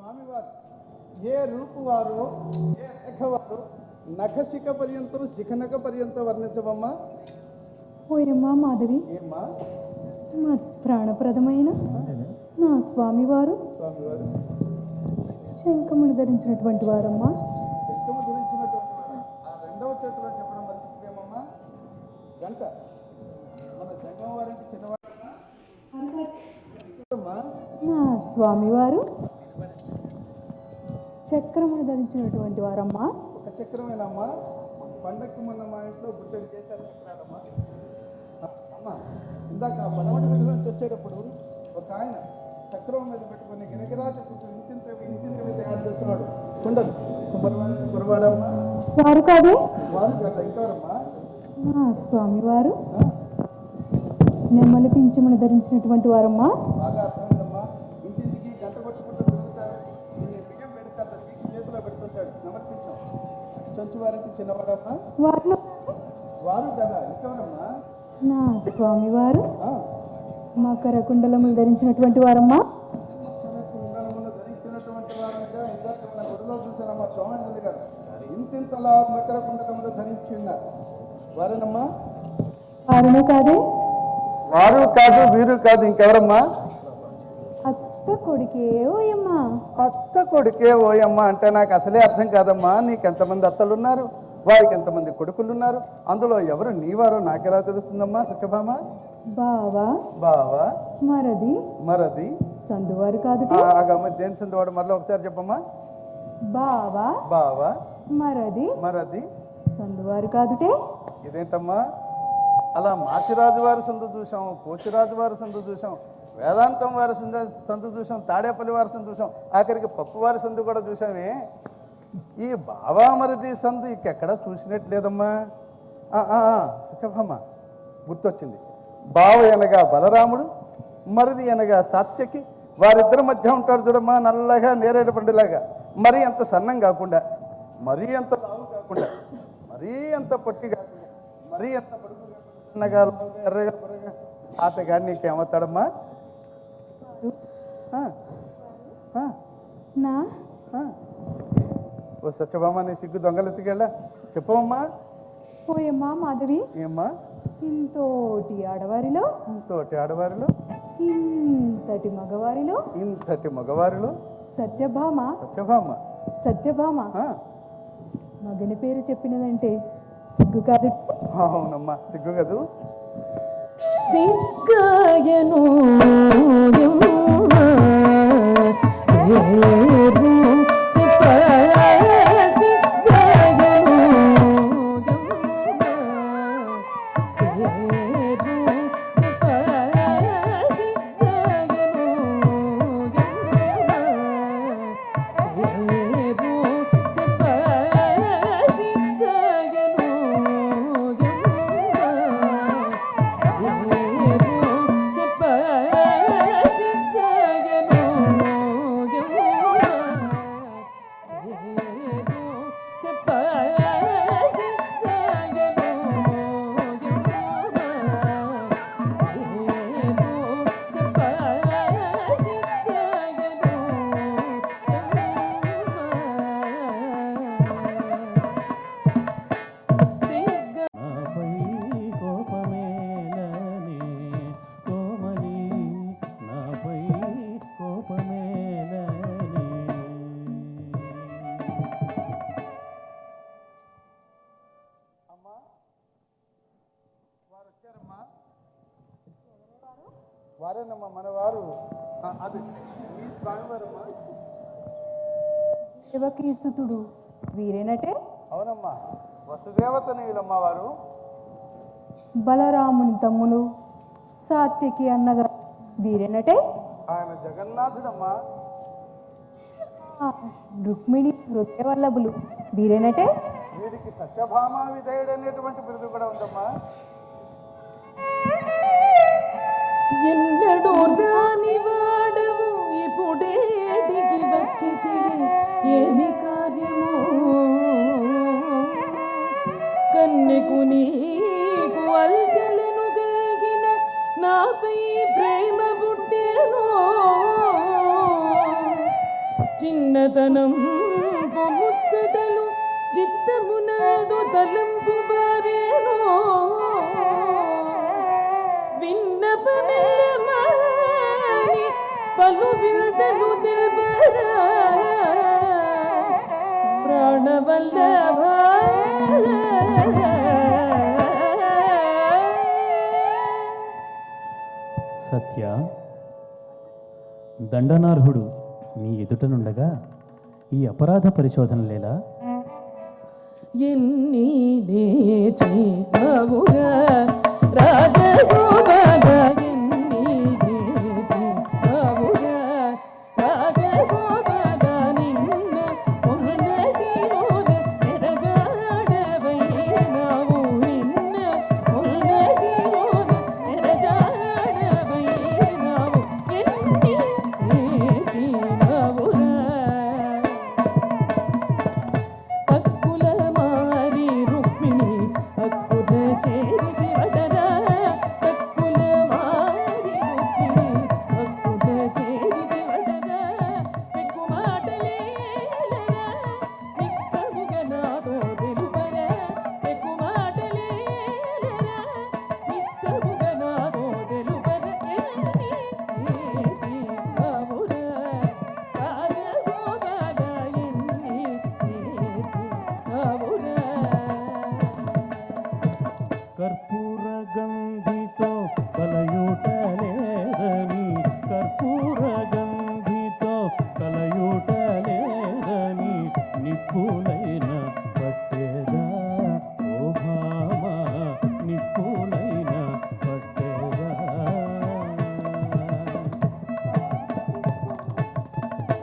స్వామివారు ఏ రూపు వారు ఏ రేఖ వారు నఖశిఖ పర్యంతం శిఖనఖ పర్యంతం వర్ణించవమ్మా. ఓయమ్మా మాధవి, ఏమ్మా మా ప్రాణప్రదమైన నా స్వామివారు స్వామివారు శంఖమును ధరించినటువంటి వారమ్మా. శంఖము ధరించినటువంటి వారు ఆ రెండవ చేతిలో చెప్పడం మర్చిపోయామమ్మా. గంట మన సంగం వారికి చిన్నవాడమ్మా. నా స్వామివారు చక్రమును ధరించినటువంటి వారమ్మా. ఒక చక్రమేనమ్మా. పండక్కి మొన్న మా ఇంట్లో బుట్టడి చేశారు చక్రాలమ్మా. అమ్మా ఇందాక పడమటి వీధిలో నుంచి వచ్చేటప్పుడు ఒక ఆయన చక్రం మీద పెట్టుకుని గిరగిరా కొంచెం ఇంతింతవి తయారు చేస్తున్నాడు. కుండలు కురవాడమ్మా. వారు కాదు, వారు కదా ఇంకెవరమ్మా. నా స్వామివారు నెమ్మలి పింఛమును ధరించినటువంటి వారమ్మా. బాగా అర్థమైందమ్మా. ఇంటింటికి గంట కొట్టుకుంటూ తిరుగుతారు. దీన్ని బియ్యం పెడితే అంత తీసి చేతిలో పెడుతుంటాడు. సమర్పించాం. చంచు వారికి చిన్నవాడమ్మా. వారు వారు కదా ఇంకెవరమ్మా. నా స్వామివారు మకర కుండలములు ధరించినటువంటి వారమ్మా. కుండలములు ధరించినటువంటి వారుగా ఇందాక మన గుడిలో చూశానమ్మా. సోమేశ్వరి గారు ఇంతింతలా మకర కుండలములు ధరించి ఉన్నారు. వారేనమ్మా. వారును కాదే, వారు కాదు వీరు కాదు ఇంకెవరమ్మా. అత్త కొడుకే ఓయమ్మా. అత్త కొడుకే ఓయమ్మ అంటే నాకు అసలే అర్థం కాదమ్మా. నీకెంతమంది అత్తలున్నారు, వారికి ఎంతమంది కొడుకులున్నారు, అందులో ఎవరు నీవారో నాకెలా తెలుస్తుందమ్మా సత్యభామ. బావా బావా మరది మరది సందువారు కాదు. దేని సందువాడు మరలో ఒకసారి చెప్పమ్మా. బావా బావా మరది మరది సందువారు కాదుటే. ఇదేంటమ్మా అలా మాచిరాజు వారి సందు చూసాం, పోచిరాజు వారి సందు చూసాం, వేదాంతం వారి సందు చూసాం, తాడేపల్లి వారి సందు చూసాం, ఆఖరికి పప్పు వారి సందు కూడా చూసామే. ఈ బావా మరిది సందు ఇంకెక్కడా చూసినట్లేదమ్మా. చెప్పమ్మా గుర్తొచ్చింది. బావ అనగా బలరాముడు, మరిది అనగా సాత్యకి. వారిద్దరి మధ్య ఉంటాడు చూడమ్మా, నల్లగా నేరేడు పండులాగా. మరీ అంత సన్నం కాకుండా, మరీ అంత లావు కాకుండా, మరీ అంత పొట్టి కాకుండా, మరీ అంత పడుగు చిన్నగా ఎర్రగా బుర్రగా. ఆతగాడు నీకేమవుతాడమ్మా. నా ఓ సత్యభామ నీ సిగ్గు దొంగలెత్తికెళ్ళా చెప్పమ్మా. ఓయమ్మా మాధవి, ఏమ్మా. ఇంతోటి ఆడవారిలో ఇంతోటి ఆడవారిలో ఇంతటి మగవారిలో ఇంతటి మగవారిలో సత్యభామ సత్యభామ సత్యభామ మగని పేరు చెప్పినదంటే సిగ్గు కాదు. అవునమ్మా సిగ్గు కదూ. సిగ్గాయను వారేనమ్మా మనవారు. అది మీ స్వామివారమ్మా. దేవకీసుతుడు వీరేనటే. అవునమ్మా వసుదేవతనయులమ్మ వారు. బలరాముని తమ్ములు సాత్యకి అన్నగా వీరేనటే. ఆయన జగన్నాథుడమ్మా. రుక్మిణి హృదయవల్లభులు వీరేనటే. వీడికి సత్యభామ విధేయుడు అనేటువంటి బిరుదు కూడా ఉందమ్మా. ఎన్నడూ రాని వాడవు ఇప్పుడే దిగి వచ్చితివి, ఏమి కార్యము కన్నెకు నీకు అల్కలను కలిగిన నాపై ప్రేమ పుట్టేను. చిన్నతనం పొముచ్చటలు చిత్తమునందు తలంపు బారేనో విన్నపమెల్లమాని పలు వింతలు తెలుపరా ప్రాణవల్లభ సత్య, దండనార్హుడు నీ ఎదుటనుండగా ఈ అపరాధ పరిశోధనలేలా? ఎన్ని చేతవుగా రాజగోపాల ఎన్ని చేతవుగా రాజగోపాల నిన్న ఉన్నదిలోన ఎరజాడవైనావు నిన్న ఉన్నదిలోన ఎరజాడవైనావు ఎన్ని చేతవుగా అక్కుల మారి రుక్మిణి అక్కుల చేరిది వదరా అక్కుల మారి రుక్మిణి అక్కుల చేరిది వదరా పెక్కు మాటలేలరా నిక్కముగా నాతో తెలుపరా పెక్కు మాటలేలరా నిక్కముగా నాతో తెలుపరా ఎన్ని చేసినావురా రాజగోపాల ఎన్ని కర్పూర గంధితో కలయూటలేదని, కర్పూర గంధితో కలయూటలేదని నిప్పులైన పట్టేదా ఓ భామ, నిప్పులైన పట్టేదా.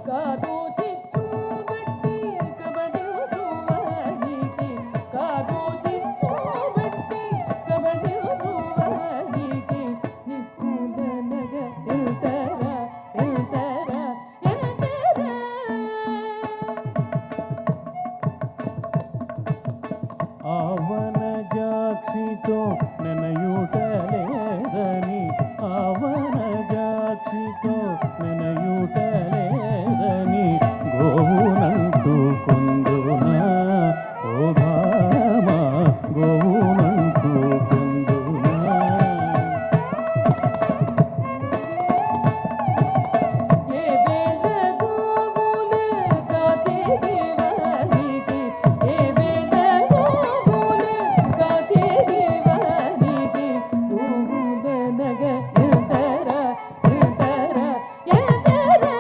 కాదు చిచ్చు బట్టి కబడి చూవానికి కాదు చిచ్చు బట్టి కబడి చూవానికి నిప్పులనగ ఎల్తరా ఎల్తరా ఎల్తరా ఆవన జాక్షితో నెనయూటలేదని, ఆవన జాక్షితో నెనయూటలేదని గోవునంటూ కొందునా ఓ భామ, గోవునంటూ కొందునా. ఏ వేళ గోవులే కాచేటి వానికి ఏ వేళ గోవులే కాచేటి వానికి గోవులనగ ఎల్తరా ఎల్తరా ఎల్తరా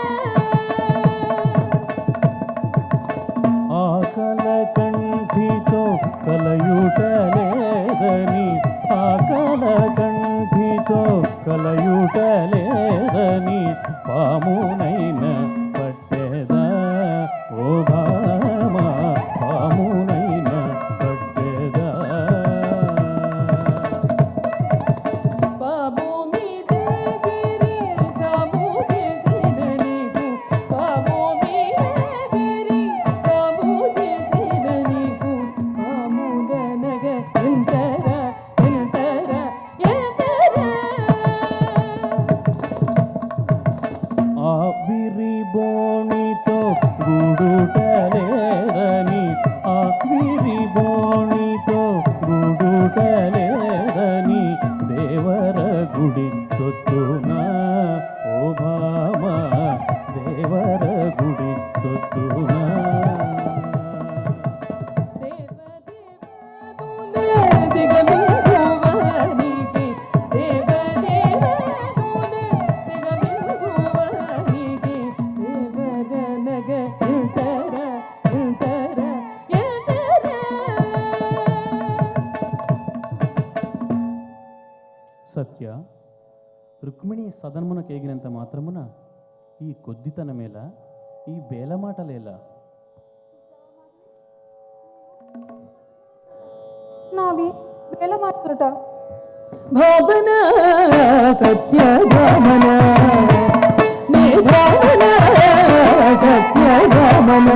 ఆకల కంఠితో కలయూటలేదని, ఆకల కంఠితో కలయూటలేదని పామునైన పట్టేదా ఓ భామ, పామునైన పట్టేదా. బాబు మీద గిరి సాము చేసిన నీకు బాబు మీద గిరి సాము చేసిన నీకు మామూలనగ ఎంతరా ఎంతరా ఎంతరా ఆవిరి బోణితో గూడుటలేదని, ఆవిరి బోణితో గూడుటలేదని దేవర గుడి సొత్తునా ఓ భామ, దేవర గుడి సొత్తునా. దిగమింగువానికి దేవదేవులే దిగమింగువానికి దేవరనగ ఎల్తరా ఎల్తరా ఎల్తరా. సత్య, రుక్మిణి సదనమునకేగినంత మాత్రమున ఈ కొద్దితనమేలా, ఈ బేలమాటలేలా? నావి వేల మాటలుట భావన సత్య భావన నీ భావన సత్య భావన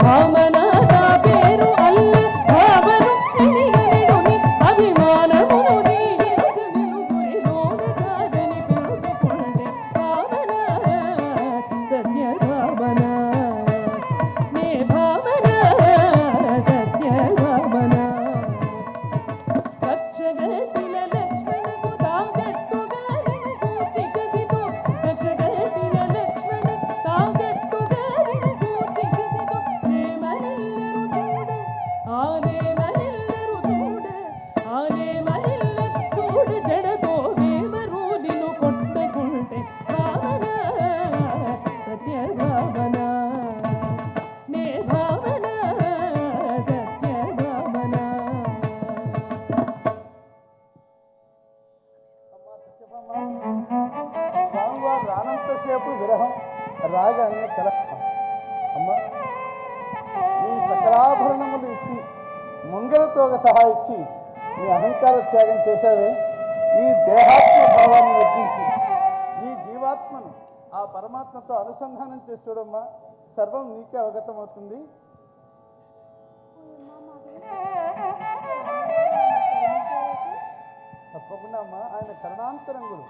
భావన నా పేరు అల్ల భావను తెలియనిడుని అభిమానమును నీగిరు జనులు గురిలోన కాదని పిలుచుకుంటే భావన సత్య రాగానే కల అమ్మ నీ సకలాభరణములు ఇచ్చి ముంగలతో సహా ఇచ్చి నీ అహంకార త్యాగం చేశావే, ఈ దేహాత్మ భావాన్ని వర్తించి ఈ జీవాత్మను ఆ పరమాత్మతో అనుసంధానం చేసి చూడమ్మా, సర్వం నీకే అవగతమవుతుంది. తప్పకుండా అమ్మా, ఆయన కరుణాంతరంగుడు.